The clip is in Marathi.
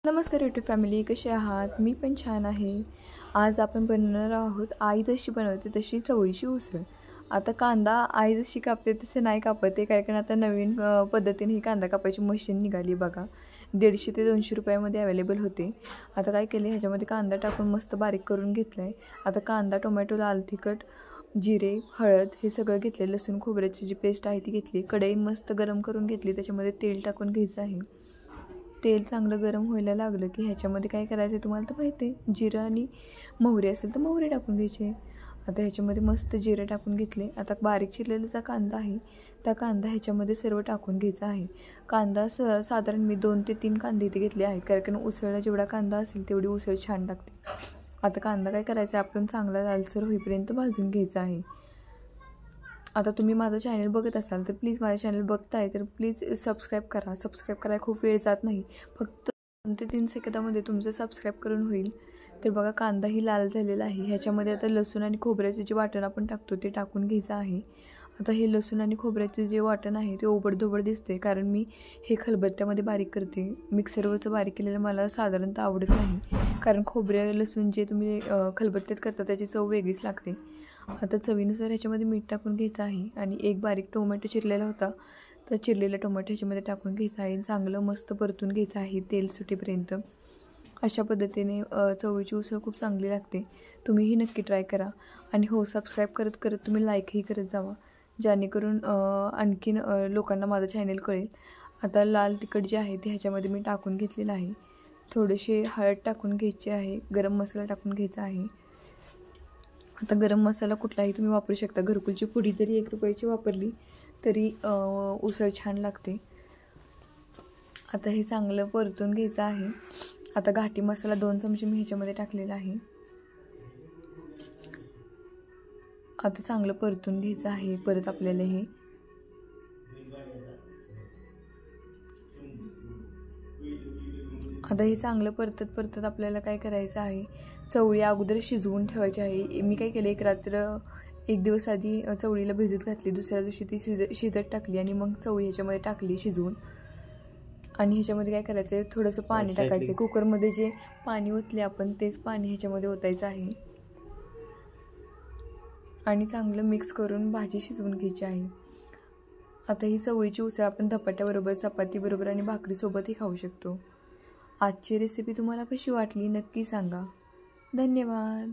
नमस्कार यूट्यूब फॅमिली, कसे आहात? मी पण छान आहे. आज आपण बनवणार आहोत आई जशी बनवते तशी चवळीची उसळ. आता कांदा आई जशी कापते तसे नाही कापते, कारण आता नवीन पद्धतीने ही कांदा कापायची मशीन निघाली बघा. 150 ते 200 रुपयामध्ये अवेलेबल होते. आता काय केले, ह्याच्यामध्ये कांदा टाकून मस्त बारीक करून घेतला आहे. आता कांदा, टोमॅटो, लाल तिखट, जिरे, हळद हे सगळं घेतले. लसूण खोबऱ्याची जी पेस्ट आहे ती घेतली. कढई मस्त गरम करून घेतली. त्याच्यामध्ये तेल टाकून घ्यायचं आहे. तेल चांगलं गरम व्हायला लागलं की ह्याच्यामध्ये काय करायचं आहे तुम्हाला तर माहिती आहे, जिरं आणि मोहरी असेल तर मोहरी टाकून घ्यायची. आता ह्याच्यामध्ये मस्त जिरे टाकून घेतले. आता बारीक चिरलेला जो कांदा आहे त्या कांदा ह्याच्यामध्ये सर्व टाकून घ्यायचा आहे. कांदा साधारण मी 2 ते 3 कांदे इथे घेतले आहेत, कारण उसळला जेवढा कांदा असेल तेवढी उसळ छान लागते. आता कांदा काय करायचा आहे, आपण चांगला लालसर होईपर्यंत भाजून घ्यायचा आहे. आता तुम्ही माझं चॅनल बघत असाल तर प्लीज, माझं चॅनल बघताय तर प्लीज सबस्क्राईब करा. सबस्क्राईब करायला खूप वेळ जात नाही, फक्त 2 ते 3 सेकंदामध्ये तुमचं सबस्क्राईब करून होईल. तर बघा कांदाही लाल झालेला आहे. ह्याच्यामध्ये आता लसूण आणि खोबऱ्याचे जे वाटण आपण टाकतो ते टाकून घ्यायचं आहे. आता हे लसूण आणि खोबऱ्याचे जे वाटण आहे ते ओबडधोबड दिसते, कारण मी हे खलबत्त्यामध्ये बारीक करते. मिक्सरवरचं बारीक केलेलं मला साधारणतः आवडत नाही, कारण खोबऱ्या लसूण जे तुम्ही खलबत्त्यात करता त्याची चव वेगळीच लागते. आता चवीनुसार ह्याच्यामध्ये मीठ टाकून घ्यायचं आहे आणि एक बारीक टोमॅटो चिरलेला होता तर चिरलेला टोमॅटो ह्याच्यामध्ये टाकून घ्यायचा आहे. चांगलं मस्त परतून घ्यायचं आहे तेल सुटेपर्यंत. अशा पद्धतीने चवळीची उसळ खूप चांगली लागते. तुम्हीही नक्की ट्राय करा. आणि हो, सबस्क्राईब करत करत तुम्ही लाईकही करत जावा, जेणेकरून आणखीन लोकांना माझं चॅनल कळेल. आता लाल तिखट जे आहे ते ह्याच्यामध्ये मी टाकून घेतलेलं आहे. थोडेसे हळद टाकून घ्यायचे आहे. गरम मसाला टाकून घ्यायचा आहे. आता गरम मसाला कुठलाही तुम्ही वापरू शकता. घरकुलची पुडी जरी 1 रुपयाची वापरली तरी उसळ छान लागते. आता हे चांगलं परतून घ्यायचं आहे. आता घाटी मसाला 2 चमचे मी ह्याच्यामध्ये टाकलेला आहे. आता चांगलं परतून घ्यायचं आहे परत आपल्याला हे. आता हे चांगलं परतत आपल्याला काय करायचं आहे, चवळी अगोदर शिजवून ठेवायची आहे. मी काय केलं, एक दिवस आधी चवळीला भिजत घातली. दुसऱ्या दिवशी ती शिजत टाकली आणि मग चवळी ह्याच्यामध्ये टाकली शिजवून. आणि ह्याच्यामध्ये काय करायचं आहे, थोडंसं पाणी टाकायचं आहे. कुकरमध्ये जे पाणी ओतले आपण तेच पाणी ह्याच्यामध्ये ओतायचं आहे आणि चांगलं मिक्स करून भाजी शिजवून घ्यायची आहे. आता ही चवळीची उसळ आपण धपाट्याबरोबर, चपातीबरोबर आणि भाकरीसोबतही खाऊ शकतो. आजची रेसिपी तुम्हाला कशी वाटली नक्की सांगा. धन्यवाद.